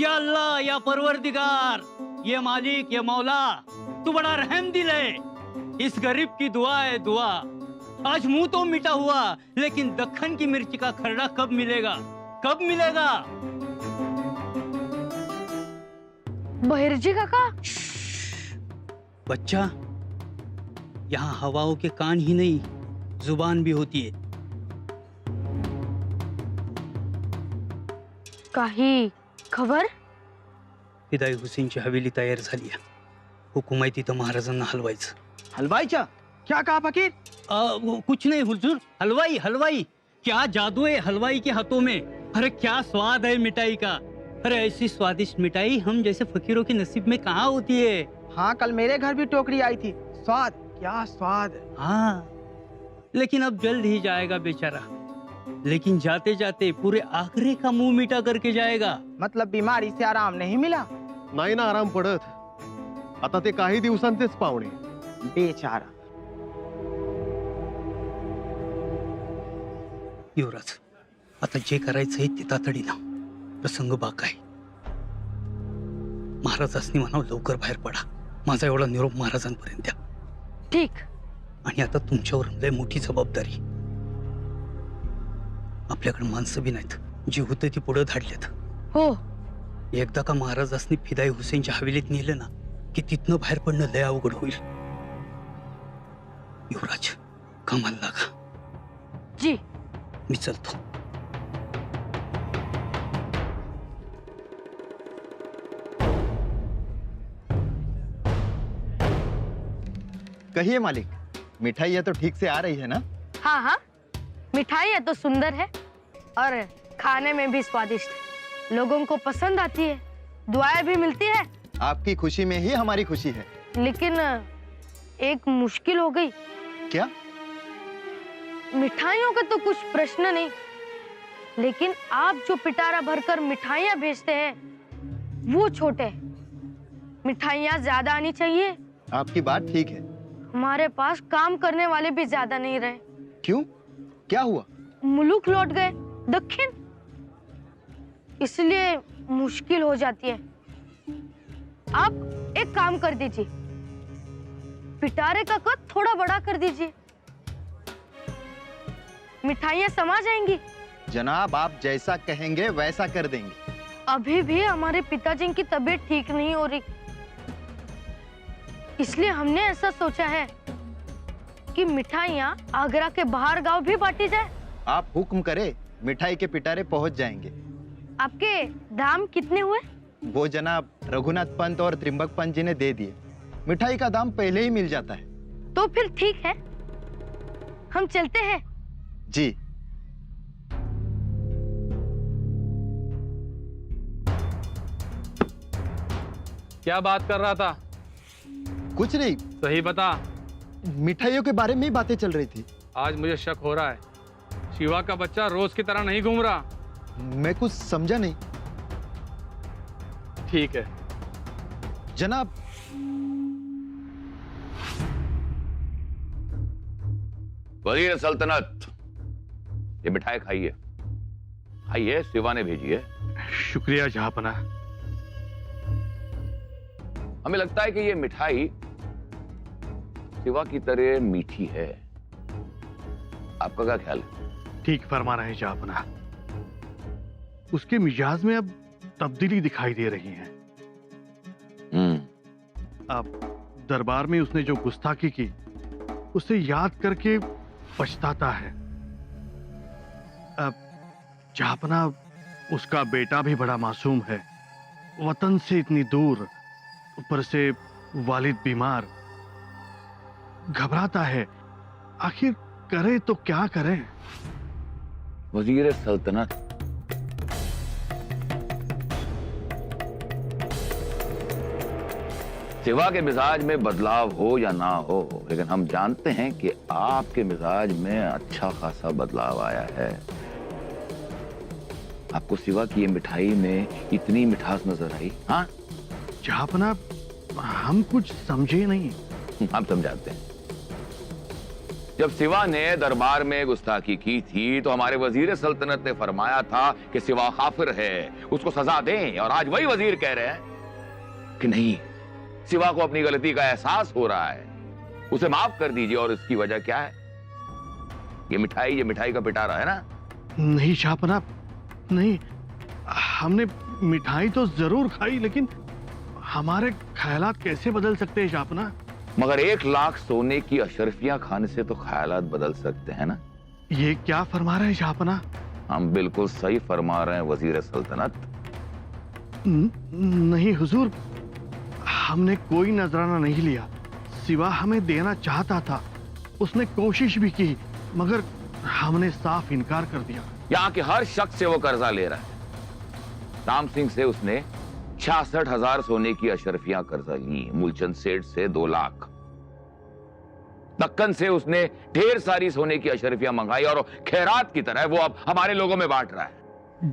या अल्लाह, या परवरदिगार, ये मालिक, ये मौला, तू बड़ा रहम दिल है। इस गरीब की दुआ है दुआ। आज मुंह तो मिटा हुआ, लेकिन दक्खन की मिर्ची का खर्रा कब मिलेगा, कब मिलेगा? बहिर्जी काका। बच्चा, यहाँ हवाओं के कान ही नहीं, जुबान भी होती है। काही खबर? फिदाई हुसेनची हवेली तयार झाली आहे. हुकूम आहे तिथं महाराजांना हलवायचं. हलवाई क्या कहा फकीर? कुछ नहीं हुजूर, हलवाई हलवाई. क्या जादू है हलवाई के हाथों में. अरे क्या स्वाद है मिठाई का. अरे ऐसी स्वादिष्ट मिठाई हम जैसे फकीरों के नसीब में कहाँ होती है. हाँ, कल मेरे घर भी टोकरी आई थी. स्वाद, क्या स्वाद. हाँ, लेकिन अब जल्द ही जाएगा बेचारा. लेकिन जाते जाते पूरे आखरे का मुंह मीठा करके जाएगा. मतलब बीमारी से आराम नहीं मिला? नाही ना आराम पडत. आता ते काही दिवसांचेच पाहुणे. बेचारा. युवराज, आता जे करायचंय ते तातडीनं. प्रसंग बाका आहे. महाराजांनी म्हणावं लवकर बाहेर पडा. माझा एवढा निरोप महाराजांपर्यंत द्या. ठीक. आणि आता तुमच्यावर लय मोठी जबाबदारी. आपल्याकडे माणसं बी नाहीत. जी होते ती पुढे धाडलेत. हो. एकदा का महाराजांनी फिदाई हुसेनच्या हवेलीत नेलं ना, की तिथनं बाहेर पडणं लय अवघड होईल. युवराज, कामाला लागा. जी. मी चलतो. कहिए मालिक, मिठाई तो ठीक से आ रही है ना? हाँ हाँ, मिठाई है तो सुंदर है और खाने में भी स्वादिष्ट. लोगों को पसंद आती है, दुआएं भी मिलती है. आपकी खुशी में ही हमारी खुशी है. लेकिन एक मुश्किल हो गई. क्या? मिठाइयों का तो कुछ प्रश्न नहीं, लेकिन आप जो पिटारा भरकर मिठाइयाँ भेजते हैं वो छोटे. मिठाइयाँ ज्यादा आनी चाहिए. आपकी बात ठीक है. हमारे पास काम करने वाले भी ज्यादा नहीं रहे. क्यों? क्या हुआ? मुल्क लौट गए, दक्षिण. इसलिए मुश्किल हो जाती है. आप एक काम कर दीजिए, पिटारे का कद थोड़ा बड़ा कर दीजिए. मिठाइयाँ समा जाएंगी. जनाब, आप जैसा कहेंगे वैसा कर देंगे. अभी भी हमारे पिताजी की तबीयत ठीक नहीं हो रही, इसलिए हमने ऐसा सोचा है कि मिठाइयाँ आगरा के बाहर गांव भी बांटी जाए. आप हुक्म करें, मिठाई के पिटारे पहुंच जाएंगे. आपके दाम कितने हुए? वो जनाब रघुनाथ पंत और त्रिंबक पंत जी ने दे दिए. मिठाई का दाम पहले ही मिल जाता है. तो फिर ठीक है, हम चलते हैं. जी. क्या बात कर रहा था? कुछ नहीं, सही बता. मिठाइयों के बारे में ही बातें चल रही थी. आज मुझे शक हो रहा है, शिवा का बच्चा रोज की तरह नहीं घूम रहा. मैं कुछ समझा नहीं. ठीक है जनाब. वजीर सल्तनत, ये मिठाई खाइए. खाइए, शिवा ने भेजी है. शुक्रिया जहापना. हमें लगता है कि ये मिठाई शिवा की तरह मीठी है. आपका क्या ख्याल है? ठीक फरमा रहे जहापना. उसके मिजाज में अब तब्दीली दिखाई दे रही है. अब दरबार में उसने जो गुस्ताखी की, उसे याद करके पछताता है. अब जहापना, उसका बेटा भी बड़ा मासूम है. वतन से इतनी दूर, ऊपर से वालिद बीमार. घबराता है. आखिर करे तो क्या करें? वजीर सल्तनत, शिवा के मिजाज में बदलाव हो या ना हो, लेकिन हम जानते हैं कि आपके मिजाज में अच्छा खासा बदलाव आया है. आपको शिवा की ये मिठाई में इतनी मिठास नजर आई? हाँ, जहापना, हम कुछ समझे नहीं. हम समझाते हैं. जब सिवा ने दरबार में गुस्ताखी की थी तो हमारे वजीर सल्तनत ने फरमाया था कि सिवा काफिर है, उसको सजा दें, और आज वही वजीर कह रहे हैं कि नहीं, सिवा को अपनी गलती का एहसास हो रहा है, उसे माफ कर दीजिए। और इसकी वजह क्या है? ये मिठाई का पिटारा है ना? नहीं शाहपना, नहीं, हमने मिठाई तो जरूर खाई, लेकिन हमारे ख्यालात कैसे बदल सकते हैं शाहपना? मगर 1 लाख सोने की अशरफियां खाने से तो ख्यालात बदल सकते हैं ना? ये क्या फरमा रहे हैं शाहपना? हम बिल्कुल सही फरमा रहे हैं वजीर सल्तनत। नहीं हुजूर, हमने कोई नजराना नहीं लिया। सिवा हमें देना चाहता था, उसने कोशिश भी की, मगर हमने साफ इनकार कर दिया। यहाँ के हर शख्स से वो कर्जा ले रहा है। राम सिंह से उसने 66,000 सोने की अशरफियां कर्जा ली, मूलचंद सेठ से 2 लाख, दक्कन से उसने ढेर सारी सोने की अशरफियां मंगाई और खैरात की तरह वो अब हमारे लोगों में बांट रहा है।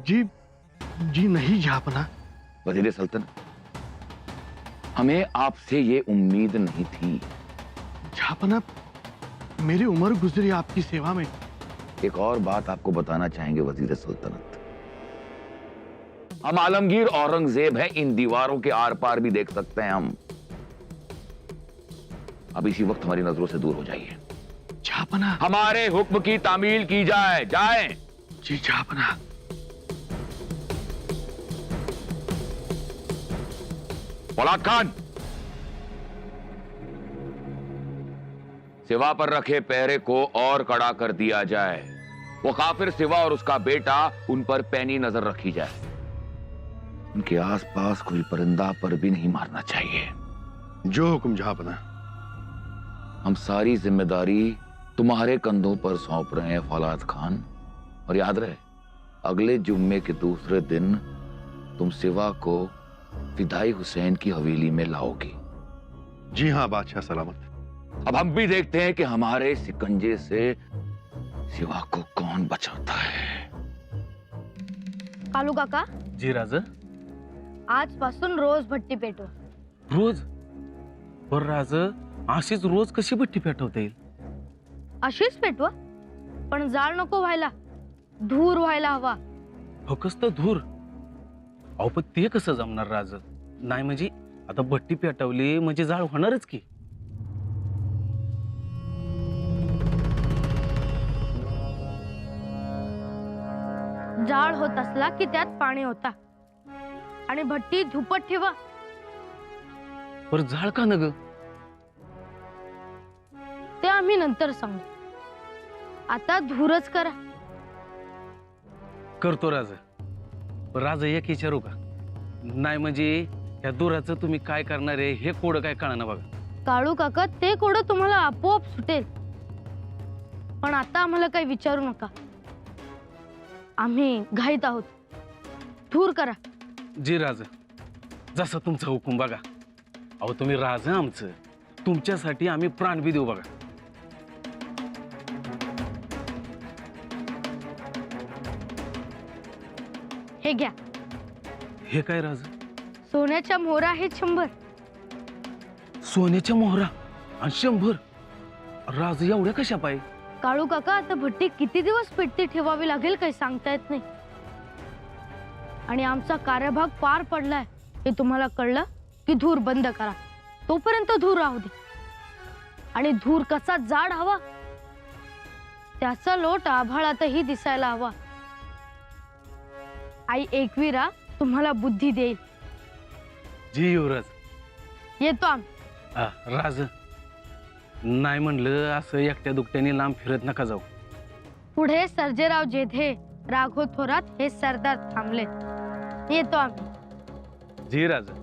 जी नहीं जापना। वजीर सल्तनत, हमें आपसे ये उम्मीद नहीं थी। जापना, मेरी उम्र गुजरी आपकी सेवा में। एक और बात आपको बताना चाहेंगे वजीर सल्तनत, हम आलमगीर औरंगजेब हैं, इन दीवारों के आर पार भी देख सकते हैं हम। अब इसी वक्त हमारी नजरों से दूर हो जाइए। जापना, हमारे हुक्म की तामील की जाए। जाएं। जी जापना। फौलाद खान, सिवा पर रखे पहरे को और कड़ा कर दिया जाए। वो काफिर सिवा और उसका बेटा, उन पर पैनी नजर रखी जाए। उनके आसपास कोई परिंदा पर भी नहीं मारना चाहिए। जो हुक्म जापना। हम सारी जिम्मेदारी तुम्हारे कंधों पर सौंप रहे हैं फौलाद खान, और याद रहे, अगले जुम्मे के दूसरे दिन तुम सिवा को फिदाई हुसैन की हवेली में लाओगी। जी हाँ बादशाह सलामत। अब हम भी देखते हैं कि हमारे सिकंजे से सिवा को कौन बचाता है। कालू काका, जी राजा। आजपासून रोज भट्टी पेटवा. रोज? पर राजा, अशीच रोज कशी भट्टी पेटवता येईल? अशीच पेटवा, पण जाळ नको व्हायला, धूर व्हायला हवा. हो कसं धूर? अहो पण ते कसं जमणार राजा? नाही म्हणजे आता भट्टी पेटवली म्हणजे जाळ होणारच की. जाळ होत असला की त्यात पाणी होता आणि भट्टी धुपट ठेवा. पर जाळ का न ग? ते आम्ही नंतर सांगू, आता धूरच करा. करतो राजा. पण राजा एक विचारू का? नाही म्हणजे या धुराचं तुम्ही काय करणार आहे हे कोड काय कळणार बघा. काळू काका, ते कोडं तुम्हाला आपोआप सुटेल, पण आता आम्हाला काही विचारू नका. आम्ही घाईत आहोत. धूर करा. जी राजा, जसं तुमचा हुकूम बघा. अहो तुम्ही राजा आमचं, तुमच्यासाठी आम्ही प्राण बी देऊ बघा. हे घ्या. हे काय राजा? सोन्याच्या मोहरा आहेत 100. सोन्याच्या मोहरा आणि 100? राजा एवढ्या कशा पाय? काळू काका, आता भट्टी किती दिवस पेटती ठेवावी लागेल काही सांगता येत नाही. आणि आमचा कार्यभाग पार पडलाय हे तुम्हाला कळलं की धूर बंद करा. तोपर्यंत धूर राहू दे. आणि धूर कसा जाड हवा, त्याचा लोट आभाळातही दिसायला हवा. आई एकवीरा तुम्हाला बुद्धी देईल. जी युवराज. येतो आम्ही. राजा, नाही म्हणलं असं एकट्या दुकट्याने लांब फिरत नका जाऊ. पुढे सर्जेराव जेधे, राघव थोरात हे सरदार थांबले. येतो आम्ही. जी राजा.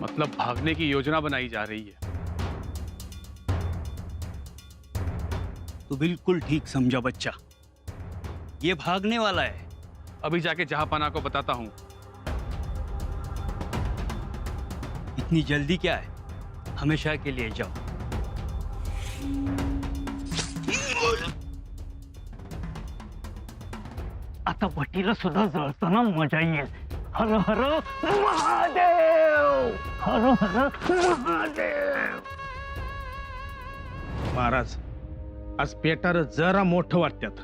मतलब भागने की योजना बनाई जा रही है। तो बिल्कुल ठीक समझा बच्चा, ये भागने वाला है. अभी जाके जहांपना को बताता हूँ। इतनी जल्दी क्या है, हमेशा के लिए जाओ. आता भट्टीला सुद्धा जळताना मजा येईल. हर हर महादेव, हर हर महादेव. महाराज आज पेटार जरा मोठं वाटत्यात.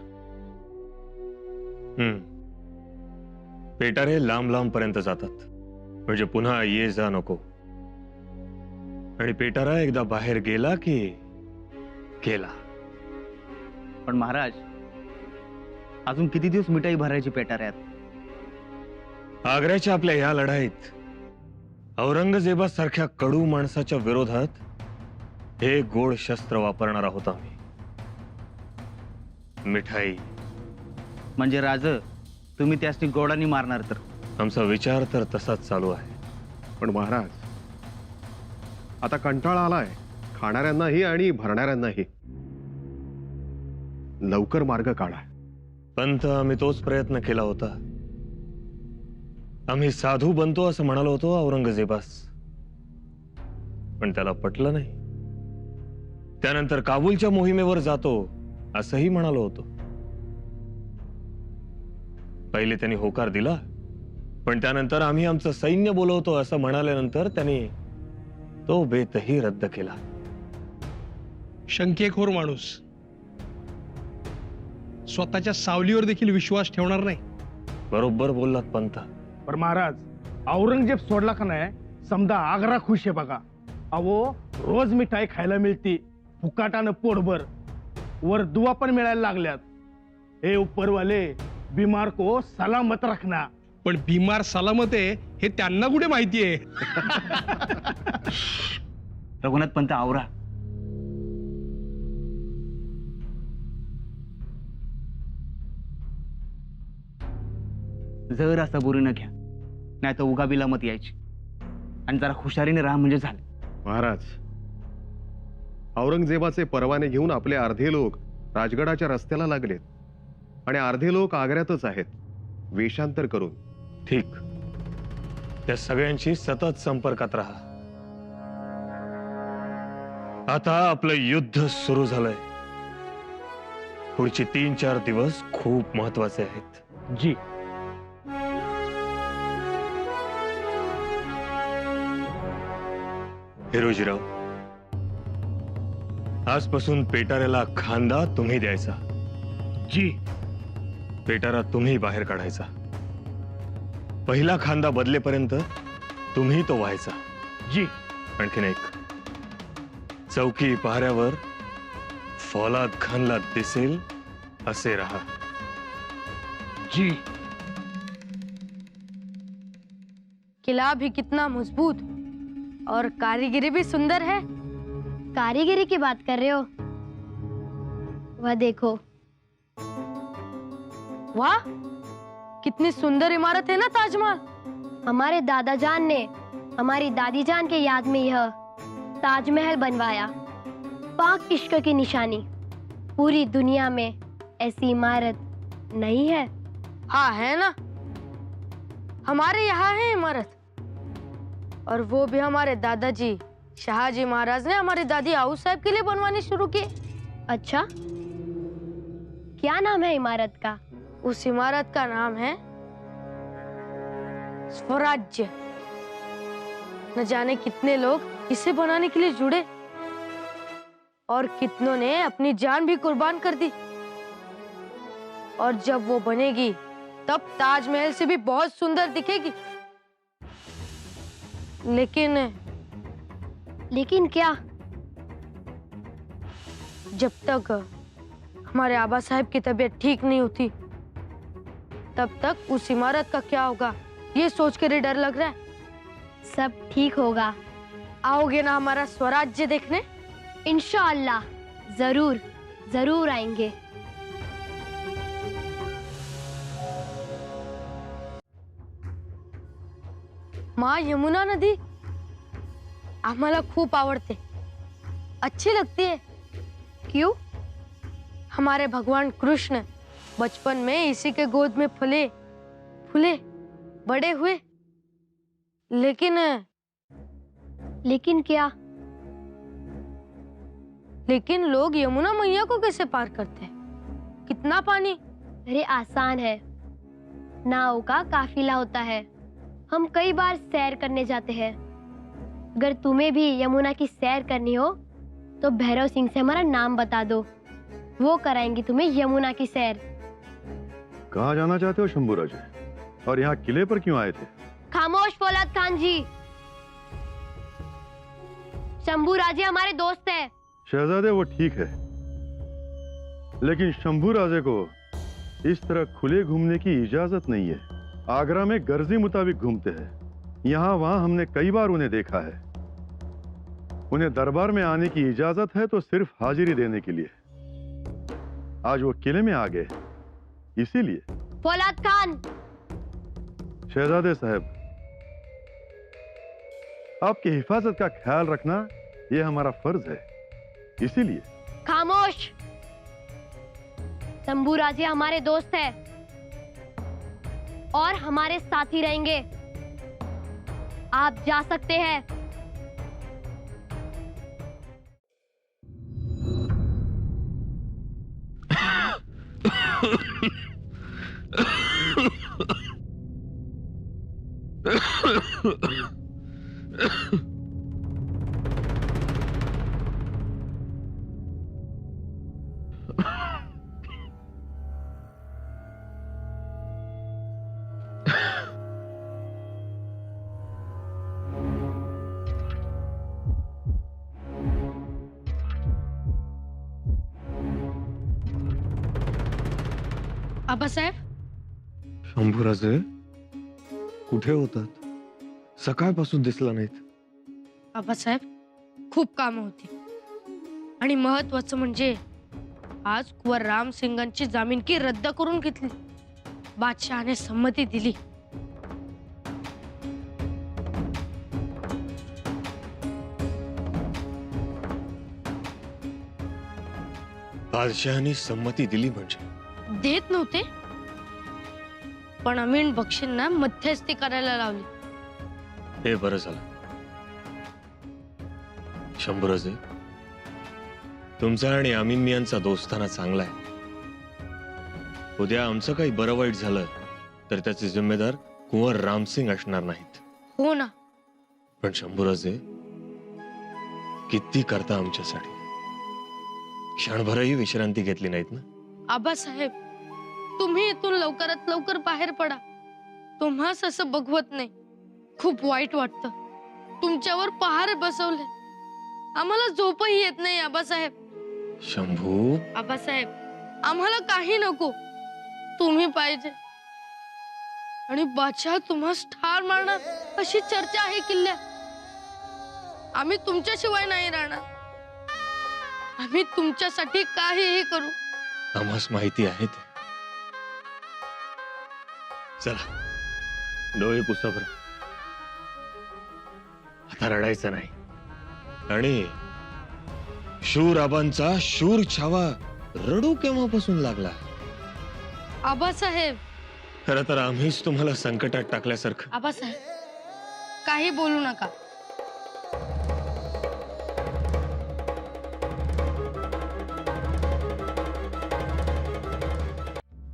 पेटारे लांब लांब पर्यंत जातात म्हणजे पुन्हा ये जा नको. आणि पेटारा एकदा बाहेर गेला की गेला. पण महाराज अजून किती दिवस मिठाई भरायची पेटाऱ्यात? आग्र्याच्या आपल्या या लढाईत औरंगजेबासारख्या कडू माणसाच्या विरोधात हे गोड शस्त्र वापरणार आहोत आम्ही. मिठाई. म्हणजे राज तुम्ही त्यासनी गोडानी मारणार तर? आमचा विचार तर तसाच चालू आहे. पण महाराज आता कंटाळा आलाय खाणाऱ्यांनाही आणि भरणाऱ्यांनाही. लवकर मार्ग काढा. पंत आम्ही तोच प्रयत्न केला होता. आम्ही साधू बनतो असं म्हणालो होतो औरंगजेबास, पण त्याला पटलं नाही. त्यानंतर काबूलच्या मोहिमेवर जातो असंही म्हणालो होतो. पहिले त्यांनी होकार दिला, पण त्यानंतर आम्ही आमचं सैन्य बोलवतो असं म्हणाल्यानंतर त्यांनी तो बेतही रद्द केला. शंकेखोर माणूस, स्वतःच्या सावलीवर देखील विश्वास ठेवणार नाही. बरोबर बोललात पंत. पण महाराज औरंगजेब सोडला का नाही समजा आग्रा खुश आहे बघा. अहो रोज मिठाई खायला मिळती फुकाटानं पोटभर, वर दुवा पण मिळायला लागल्यात. हे उपरवाले बीमार को सलामत रखना. पण बिमार सलामत आहे हे त्यांना कुठे माहिती आहे? रघुनाथ पंत आवरा. जर असा बोरीनं घ्या, नाही तर उगा बिलामत यायची. आणि जरा हुशारीने राहा म्हणजे झालं. महाराज औरंगजेबाचे परवाने घेऊन आपले अर्धे लोक राजगडाच्या रस्त्याला लागलेत आणि अर्धे लोक आग्र्यातच आहेत वेषांतर करून. ठीक, त्या सगळ्यांशी सतत संपर्कात राहा. आता आपलं युद्ध सुरू झालंय. पुढचे 3-4 दिवस खूप महत्वाचे आहेत. जी. हिरोजीराव, आजपासून पेटाऱ्याला खांदा तुम्ही द्यायचा. जी. पेटारा तुम्ही बाहेर काढायचा. पहिला खांदा बदलेपर्यंत तुम्ही तो व्हायचा. जी. आणखीन एक, चौकी पहाऱ्यावर फौलाद खानला दिसेल असे रहा. जी. किला भी कितना मजबूत और कारीगरी भी सुंदर है. कारीगरी की बात कर रहे हो? वह देखो. वाह, कितनी सुंदर इमारत है ना ताजमहल. हमारे दादा जान ने हमारी दादी जान के याद में यह ताजमहल बनवाया. पाक इश्क की निशानी. पूरी दुनिया में ऐसी इमारत नहीं है. हाँ है ना, हमारे यहाँ है इमारत. और वो भी हमारे दादाजी शाहजी महाराज ने हमारी दादी आऊ साहब के लिए बनवानी शुरू की. अच्छा, क्या नाम है इमारत का? उस इमारत का नाम है स्वराज्य. न जाने कितने लोग इसे बनाने के लिए जुड़े और कितनों ने अपनी जान भी कुर्बान कर दी. और जब वो बनेगी तब ताजमहल से भी बहुत सुंदर दिखेगी. लेकिन क्या? जब तक हमारे आबा साहब की तबीयत ठीक नहीं होती तब तक उस इमारत का क्या होगा ये सोच कर ही डर लग रहा है. सब ठीक होगा. आओगे ना हमारा स्वराज्य देखने? इंशाअल्लाह जरूर जरूर आएंगे. माँ यमुना नदी आम्हाला खूप आवडते. अच्छी लगती है. क्यों? हमारे भगवान कृष्ण बचपन में इसी के गोद में फले फूले बड़े हुए. लेकिन क्या? लेकिन लोग यमुना मैया को कैसे पार करते हैं? कितना पानी. अरे आसान है. नाव का काफिला होता है। हम कई बार सैर करने जाते हैं। अगर तुम्हें भी यमुना की सैर करनी हो तो भैरव सिंह से हमारा नाम बता दो, वो कराएंगी तुम्हें यमुना की सैर। कहाँ जाना चाहते हो शंभू राजे, और यहाँ किले पर क्यों आए थे? खामोश फौलाद खान जी, शंभू राजे हमारे दोस्त है। शहजादे वो ठीक है, लेकिन शंभू राजे को इस तरह खुले घूमने की इजाजत नहीं है। आगरा में गर्जी मुताबिक घूमते हैं। यहाँ वहां हमने कई बार उन्हें देखा है। उन्हें दरबार में आने की इजाजत है तो सिर्फ हाजिरी देने के लिए। आज वो किले में आ गए, इसीलिए। फौलाद खान। शहजादे साहब, आपकी हिफाजत का ख्याल रखना यह हमारा फर्ज है, इसीलिए। खामोश। शंभू राजे हमारे दोस्त है और हमारे साथ ही रहेंगे। आप जा सकते हैं। आबासाहेब, शंभूराजे कुठे होतात? सकाळपासून दिसला नाहीत. आबासाहेब, खूप कामं होती आणि महत्वाचं म्हणजे आज कुंवर राम सिंगांची जामीनकी रद्द करून घेतली. बादशहाने संमती दिली. बादशहानी संमती दिली म्हणजे? देत नव्हते, पण अमीन बक्षींना मध्यस्थी करायला लावली. हे बरं झालं. शंभूराजे, तुमचा आणि अमीन मियांचा दोस्ताना चांगला आहे. उद्या आमचं काही बरं वाईट झालं तर त्याचे जिम्मेदार कुंवर रामसिंग असणार नाहीत. हो ना. पण शंभूराजे, किती करता आमच्यासाठी? क्षणभरही विश्रांती घेतली नाहीत ना? आबासाहेब, तुम्ही इथून लवकरात लवकर बाहेर पडा. तुम्हास असं बघवत नाही. खूप वाईट वाटतं. तुमच्यावर पहारे बसवले. आम्हाला झोपही येत नाही आबासाहेब. शंभू, आबासाहेब, आम्हाला काही नको, तुम्ही पाहिजे. आणि बादशाह तुम्हास ठार मारणार अशी चर्चा आहे किल्ल्यात. आम्ही तुमच्याशिवाय नाही राहणार. आम्ही तुमच्यासाठी काहीही करू. आम्हास माहिती आहे ते. चला, डोळे पुसा बरं. आता रडायचं नाही. आणि शूर आबांचा शूर छावा रडू केव्हापासून लागला? आबासाहेब, खरं तर आम्हीच तुम्हाला संकटात टाकल्यासारखं. आबासाहेब, काही बोलू नका.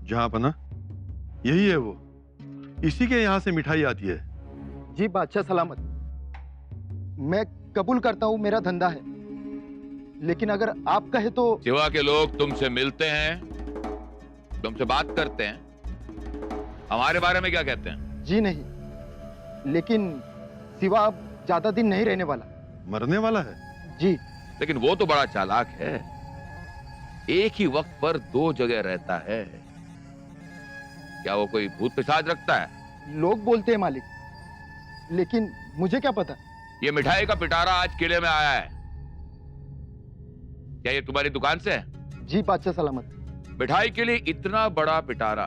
जहांपना, यही है वो, इसी के यहाँ से मिठाई आती है। जी बादशाह सलामत। मैं कबूल करता हूँ, मेरा धंधा है, लेकिन अगर आप कहे तो। सिवा के लोग तुमसे मिलते हैं, तुमसे बात करते हैं, हमारे बारे में क्या कहते हैं? जी नहीं, लेकिन सिवा अब ज्यादा दिन नहीं रहने वाला। मरने वाला है? जी। लेकिन वो तो बड़ा चालाक है, एक ही वक्त पर दो जगह रहता है। क्या वो कोई भूत पिशाच रखता है? लोग बोलते हैं मालिक, लेकिन मुझे क्या पता। ये मिठाई का पिटारा आज किले में आया है। क्या ये तुम्हारी दुकान से है? जी बादशाह सलामत। मिठाई के लिए इतना बड़ा पिटारा,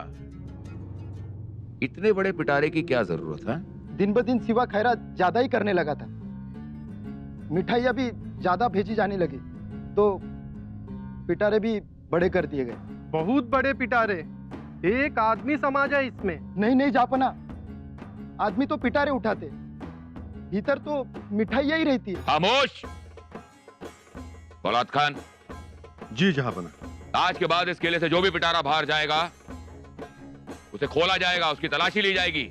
इतने बड़े पिटारे की क्या जरूरत है? दिन ब दिन सिवा खैरा ज्यादा ही करने लगा था। मिठाइयाँ भी ज्यादा भेजी जाने लगी, तो पिटारे भी बड़े कर दिए गए। बहुत बड़े पिटारे, एक आदमी समाज है इसमें। नहीं नहीं जापना, आदमी तो पिटारे उठाते, भीतर तो मिठाइयाँ ही रहती है। खामोश! फौलाद खान। जी जहांपना। आज के बाद इस किले से जो भी पिटारा बाहर जाएगा उसे खोला जाएगा, उसकी तलाशी ली जाएगी,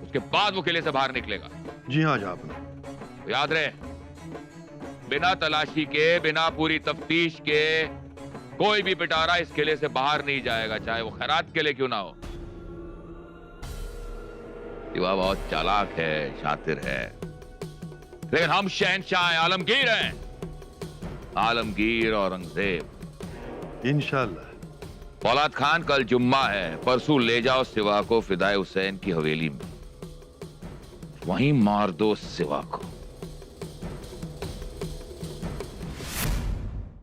उसके बाद वो किले से बाहर निकलेगा। जी हाँ जहाँपना। तो याद रहे, बिना तलाशी के, बिना पूरी तफ्तीश के कोई भी पिटारा इस किले से बाहर नहीं जाएगा, चाहे वो खैरात किले क्यों ना हो। सिवा बहुत चालाक है, शातिर है, लेकिन हम शहंशाह आलमगीर हैं, आलमगीर औरंगजेब। इंशाल्लाह। फौलाद खान कल जुम्मा है, परसों ले जाओ सिवा को फिदाए हुसैन की हवेली में, वहीं मार दो सिवा को।